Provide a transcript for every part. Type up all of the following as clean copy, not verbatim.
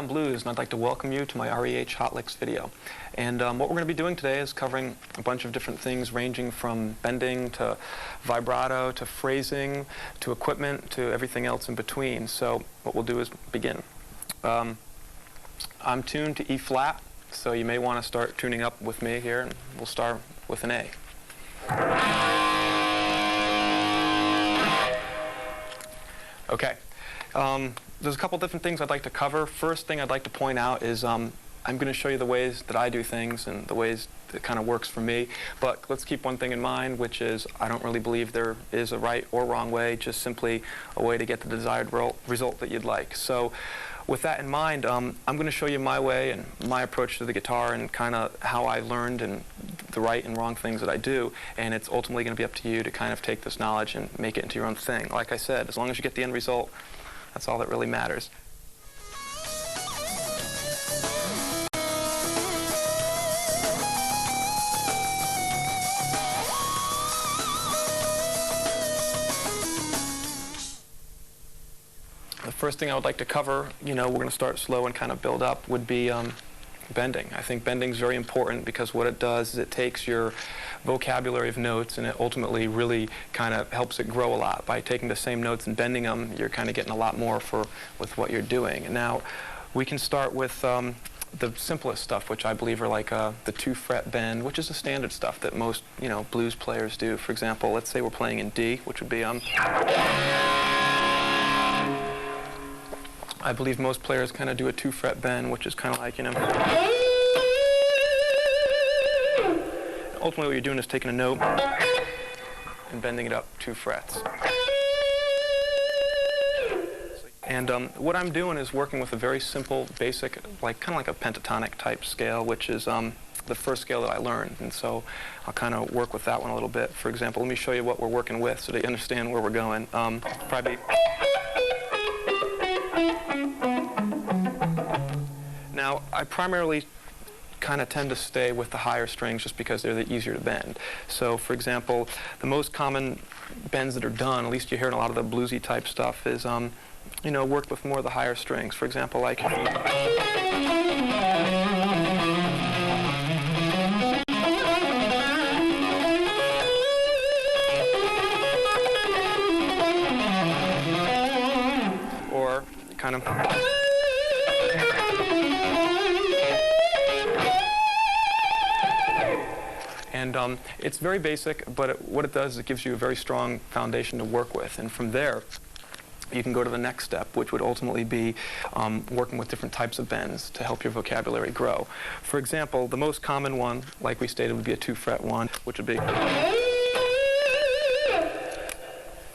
I'm Blues, and I'd like to welcome you to my REH Hot Licks video. And what we're going to be doing today is covering a bunch of different things ranging from bending to vibrato to phrasing to equipment to everything else in between. So what we'll do is begin. I'm tuned to E flat, so you may want to start tuning up with me here, and we'll start with an A. Okay. There's a couple different things I'd like to cover. First thing I'd like to point out is I'm going to show you the ways that I do things and the ways that kind of works for me. But let's keep one thing in mind, which is I don't really believe there is a right or wrong way, just simply a way to get the desired result that you'd like. So with that in mind, I'm going to show you my way and my approach to the guitar and kind of how I learned and the right and wrong things that I do. And it's ultimately going to be up to you to kind of take this knowledge and make it into your own thing. Like I said, as long as you get the end result, that's all that really matters. The first thing I would like to cover, we're going to start slow and kind of build up, would be bending. I think bending is very important because what it does is it takes your vocabulary of notes and it ultimately really kind of helps it grow a lot. By taking the same notes and bending them, you're kind of getting a lot more with what you're doing. And now we can start with the simplest stuff, which I believe are like the 2-fret bend, which is the standard stuff that most blues players do. For example, let's say we're playing in D, which would be I believe most players kind of do a 2-fret bend, which is kind of like, ultimately what you're doing is taking a note and bending it up 2 frets. And what I'm doing is working with a very simple, basic, kind of like a pentatonic type scale, which is the first scale that I learned. And so I'll kind of work with that one a little bit. For example, let me show you what we're working with so that you understand where we're going. Probably. Now, I primarily kind of tend to stay with the higher strings just because they're the easier to bend. So, for example, the most common bends that are done, at least you hear in a lot of the bluesy type stuff, is, worked with more of the higher strings. For example, like or kind of and it's very basic, but what it does is it gives you a very strong foundation to work with. And from there, you can go to the next step, which would ultimately be working with different types of bends to help your vocabulary grow. For example, the most common one, like we stated, would be a 2-fret one, which would be.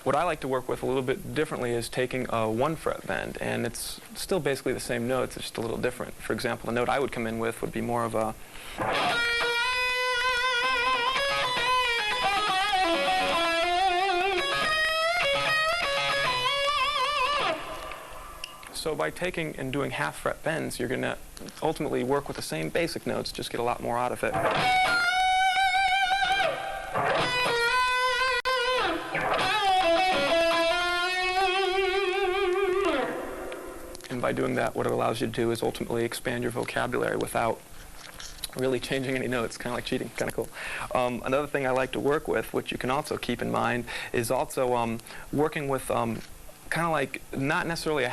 What I like to work with a little bit differently is taking a 1-fret bend, and it's still basically the same notes, it's just a little different. For example, the note I would come in with would be more of a. So by taking and doing 1/2-fret bends, you're going to ultimately work with the same basic notes, just get a lot more out of it. And by doing that, what it allows you to do is ultimately expand your vocabulary without really changing any notes, kind of like cheating, kind of cool. Another thing I like to work with, which you can also keep in mind, is also working with kind of like not necessarily a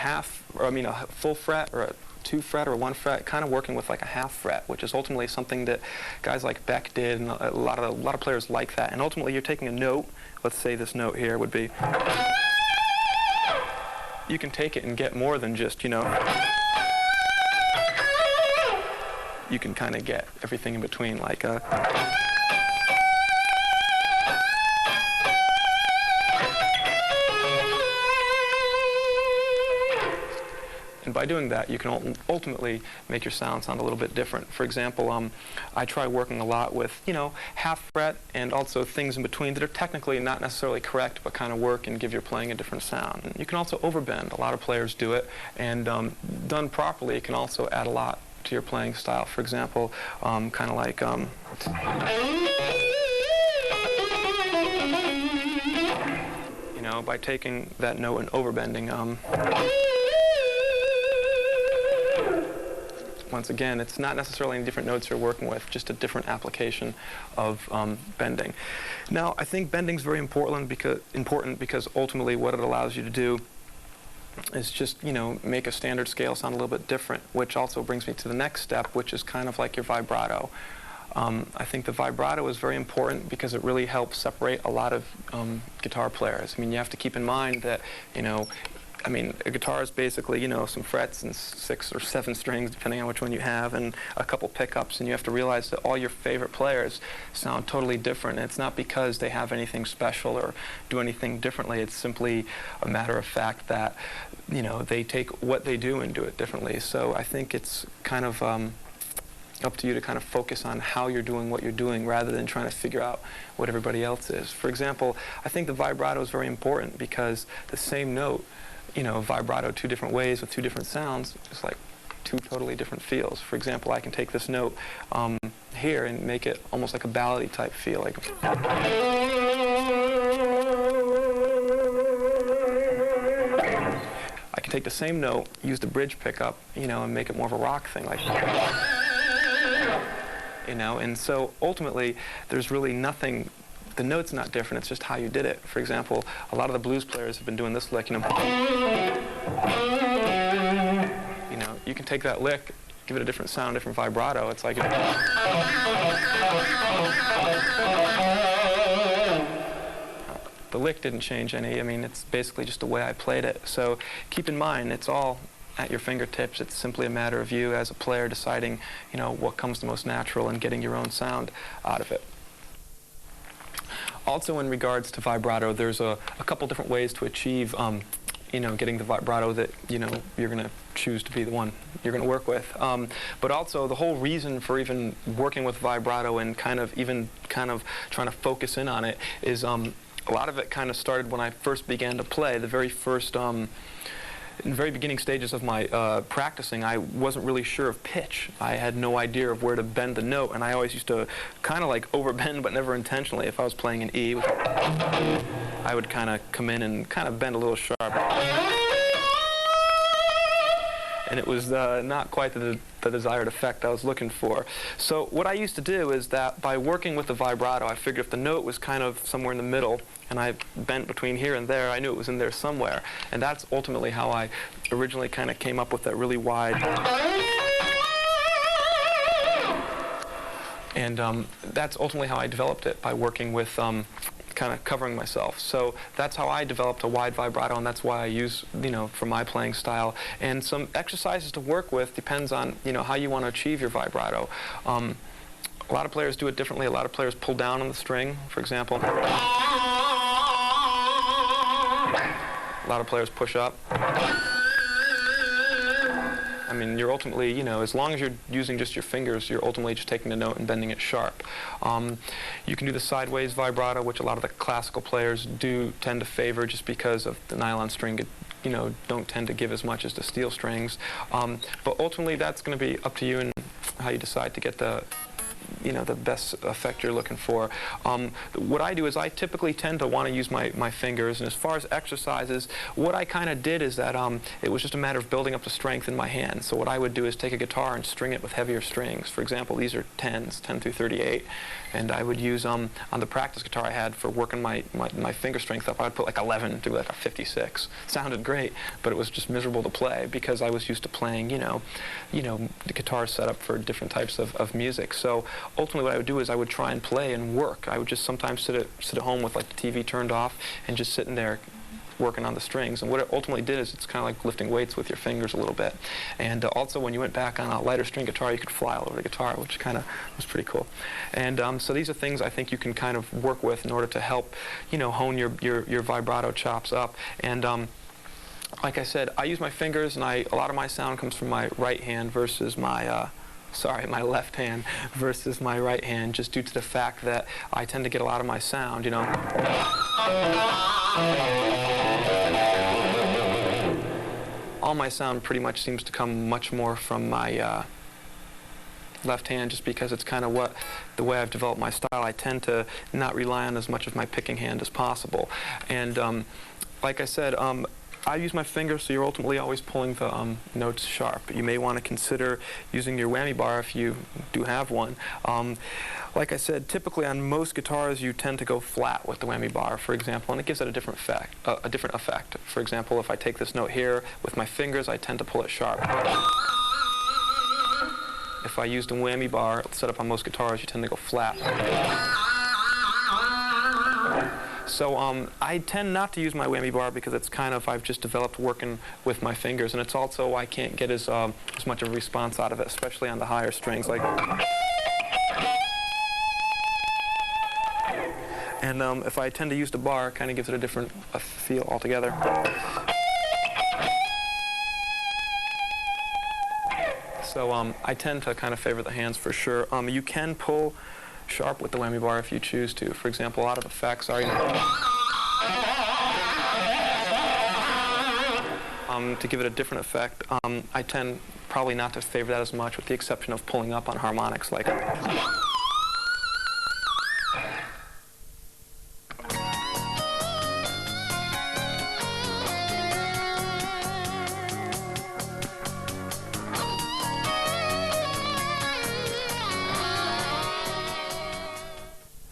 full fret or a 2-fret or a 1-fret, kind of working with like a 1/2-fret, which is ultimately something that guys like Beck did, and a lot of players like that. And ultimately, you're taking a note. Let's say this note here would be. You can take it and get more than just, You can kind of get everything in between, like a. And by doing that, you can ultimately make your sound a little bit different. For example, I try working a lot with, 1/2-fret and also things in between that are technically not necessarily correct, but kind of work and give your playing a different sound. And you can also overbend. A lot of players do it, and done properly, it can also add a lot to your playing style. For example, kind of like. By taking that note and overbending. once again, it's not necessarily any different notes you're working with, just a different application of bending. Now, I think bending is very important because ultimately what it allows you to do is just, make a standard scale sound a little bit different, which also brings me to the next step, which is kind of like your vibrato. I think the vibrato is very important because it really helps separate a lot of guitar players. I mean, you have to keep in mind that, a guitar is basically, some frets and 6 or 7 strings, depending on which one you have, and a couple pickups, and you have to realize that all your favorite players sound totally different. And it's not because they have anything special or do anything differently. It's simply a matter of fact that, they take what they do and do it differently. So I think it's kind of up to you to kind of focus on how you're doing what you're doing rather than trying to figure out what everybody else is. For example, I think the vibrato is very important because the same note, vibrato 2 different ways with 2 different sounds, it's like 2 totally different feels. For example, I can take this note here and make it almost like a ballady type feel, like I can take the same note, use the bridge pickup, and make it more of a rock thing, like and so ultimately there's really nothing. The note's not different, it's just how you did it. For example, a lot of the blues players have been doing this lick, you can take that lick, give it a different sound, different vibrato. It's like the lick didn't change any. It's basically just the way I played it. So keep in mind, it's all at your fingertips. It's simply a matter of you as a player deciding, what comes the most natural and getting your own sound out of it. Also, in regards to vibrato, there's a couple different ways to achieve, getting the vibrato that, you're going to choose to be the one you're going to work with. But also, the whole reason for even working with vibrato and kind of trying to focus in on it is a lot of it kind of started when I first began to play. The very first in the very beginning stages of my practicing, I wasn't really sure of pitch. I had no idea of where to bend the note, and I always used to kind of like overbend, but never intentionally. If I was playing an E, I would kind of come in and kind of bend a little sharp. And it was not quite the desired effect I was looking for. So what I used to do is that by working with the vibrato, I figured if the note was kind of somewhere in the middle, and I bent between here and there, I knew it was in there somewhere. And that's ultimately how I originally kind of came up with that really wide. And that's ultimately how I developed it, by working with kind of covering myself. So that's how I developed a wide vibrato, and that's why I use, for my playing style. And some exercises to work with depends on, how you want to achieve your vibrato. A lot of players do it differently. A lot of players pull down on the string, for example. A lot of players push up. You're ultimately, as long as you're using just your fingers, you're ultimately just taking the note and bending it sharp. You can do the sideways vibrato, which a lot of the classical players do tend to favor just because of the nylon string, don't tend to give as much as the steel strings. But ultimately, that's going to be up to you and how you decide to get the best effect you're looking for. What I do is I typically tend to want to use my fingers, and as far as exercises, what I kind of did is that it was just a matter of building up the strength in my hand. So what I would do is take a guitar and string it with heavier strings. For example, these are 10s, 10 through 38, and I would use, on the practice guitar I had for working my finger strength up, I would put like 11 to like a 56. Sounded great, but it was just miserable to play because I was used to playing, the guitar set up for different types of music. So ultimately what I would do is I would try and play and work. I would just sometimes sit at home with like the TV turned off and just sitting there working on the strings. And what it ultimately did is it's kind of like lifting weights with your fingers a little bit. And also when you went back on a lighter string guitar, you could fly all over the guitar, which kind of was pretty cool. And so these are things I think you can kind of work with in order to help, hone your vibrato chops up. And like I said, I use my fingers, and a lot of my sound comes from my right hand versus my my left hand versus my right hand, just due to the fact that I tend to get a lot of my sound, all my sound pretty much seems to come much more from my left hand, just because it's kind of the way I've developed my style. I tend to not rely on as much of my picking hand as possible. And like I said, I use my fingers, so you're ultimately always pulling the notes sharp. You may want to consider using your whammy bar if you do have one. Like I said, typically on most guitars you tend to go flat with the whammy bar, for example, and it gives it a different effect. For example, if I take this note here with my fingers, I tend to pull it sharp. If I used a whammy bar set up on most guitars, you tend to go flat. So I tend not to use my whammy bar because it's kind of, I've just developed working with my fingers, and it's also, I can't get as much of a response out of it, especially on the higher strings. And if I tend to use the bar, it kind of gives it a different feel altogether. So I tend to kind of favor the hands for sure. You can pull sharp with the whammy bar if you choose to. For example, a lot of effects are, to give it a different effect. I tend probably not to favor that as much, with the exception of pulling up on harmonics like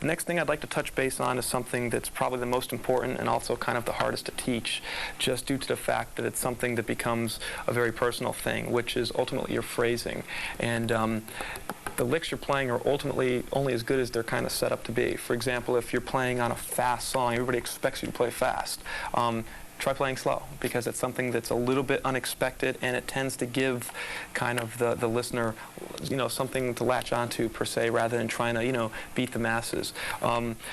The next thing I'd like to touch base on is something that's probably the most important and also kind of the hardest to teach, just due to the fact that it's something that becomes a very personal thing, which is ultimately your phrasing. And the licks you're playing are ultimately only as good as they're kind of set up to be. For example, if you're playing on a fast song, everybody expects you to play fast. Try playing slow, because it's something that's a little bit unexpected, and it tends to give kind of the listener, something to latch onto per se, rather than trying to, beat the masses.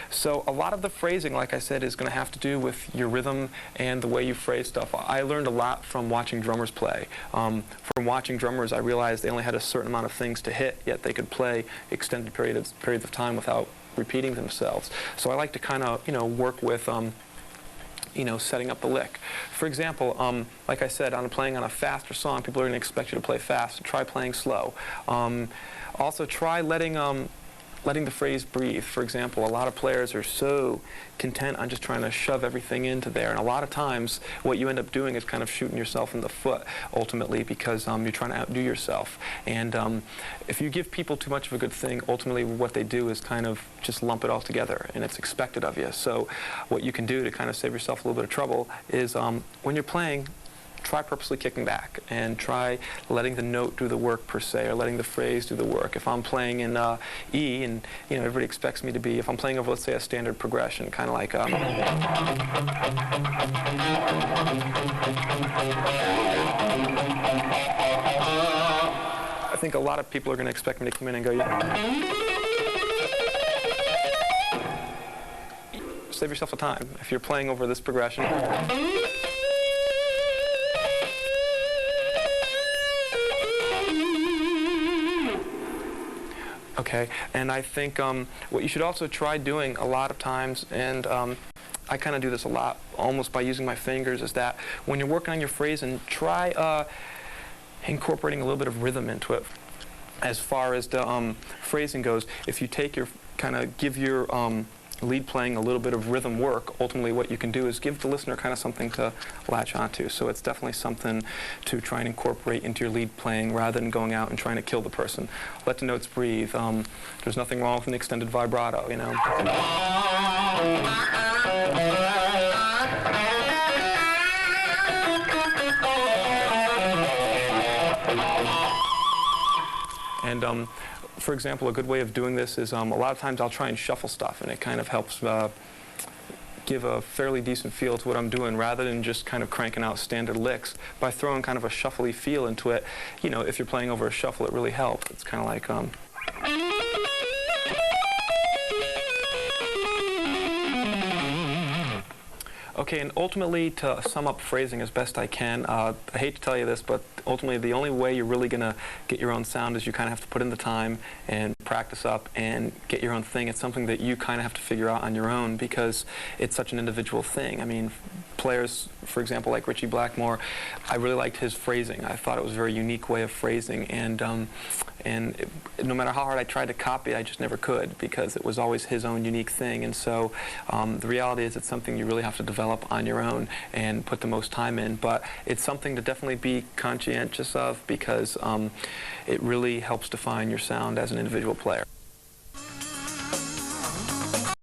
So a lot of the phrasing, like I said, is going to have to do with your rhythm and the way you phrase stuff. I learned a lot from watching drummers play. From watching drummers, I realized they only had a certain amount of things to hit, yet they could play extended periods of time without repeating themselves. So I like to kind of, work with setting up the lick. For example, like I said, playing on a faster song, people are going to expect you to play fast. Try playing slow. Also, try letting the phrase breathe. For example, a lot of players are so content on just trying to shove everything into there, and a lot of times what you end up doing is kind of shooting yourself in the foot, ultimately, because you're trying to outdo yourself. And if you give people too much of a good thing, ultimately what they do is kind of just lump it all together, and it's expected of you. So what you can do to kind of save yourself a little bit of trouble is when you're playing, try purposely kicking back and try letting the note do the work per se, or letting the phrase do the work. If I'm playing in E, and everybody expects me to be, if I'm playing over, let's say, a standard progression, kind of like I think a lot of people are going to expect me to come in and go, save yourself the time. If you're playing over this progression, okay, and I think what you should also try doing a lot of times, and I kind of do this a lot, almost by using my fingers, is that when you're working on your phrasing, try incorporating a little bit of rhythm into it. As far as the phrasing goes, if you take your, kind of give your lead playing a little bit of rhythm work, ultimately what you can do is give the listener kind of something to latch onto. So it's definitely something to try and incorporate into your lead playing, rather than going out and trying to kill the person. Let the notes breathe. There's nothing wrong with an extended vibrato, And for example, a good way of doing this is a lot of times I'll try and shuffle stuff, and it kind of helps give a fairly decent feel to what I'm doing, rather than just kind of cranking out standard licks. By throwing kind of a shuffly feel into it, if you're playing over a shuffle, it really helps. It's kind of like Okay, and ultimately, to sum up phrasing as best I can, I hate to tell you this, but ultimately the only way you're really going to get your own sound is you kind of have to put in the time and practice up and get your own thing. It's something that you kind of have to figure out on your own, because it's such an individual thing. I mean, players, for example, like Ritchie Blackmore, I really liked his phrasing. I thought it was a very unique way of phrasing, and And no matter how hard I tried to copy, I just never could because it was always his own unique thing. And so the reality is it's something you really have to develop on your own and put the most time in. But it's something to definitely be conscientious of because it really helps define your sound as an individual player.